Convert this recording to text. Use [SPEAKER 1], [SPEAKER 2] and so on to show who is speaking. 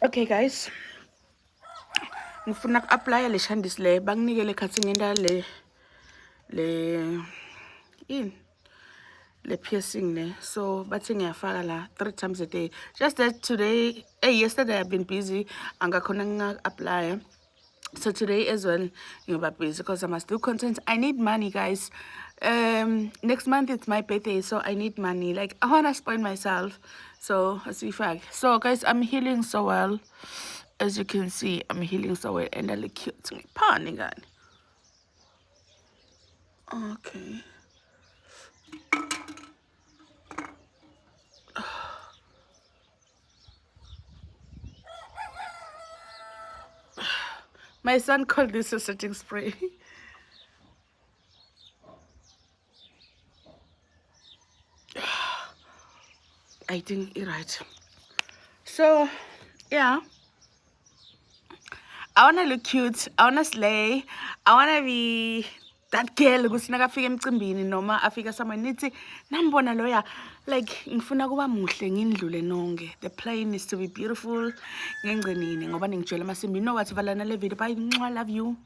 [SPEAKER 1] Okay guys, ngifuna ku-apply le shandisi le banginikele khathi ngenda le in le piercing ne, so bathi ngiyafaka la 3 times a day. Just that today, yesterday I've been busy angakhona nga-apply. So today as well, you're busy because I must do content. I need money, guys. Next month it's my birthday, so I need money. Like I wanna spoil myself. So as we fact. So guys, I'm healing so well. As you can see, I'm healing so well, and I look cute. Okay. My son called this a setting spray. I think you're right. So, yeah. I wanna look cute. I wanna slay. I wanna be that girl ukuthi nakafika emcimbini noma afika somewhere nithi nambona loya, like ngifuna kuba muhle ngindlule nonke. The plan is to be beautiful ngengcenini ngoba ngijwayele amasimbi. You know what, valana le video. Bye. I love you.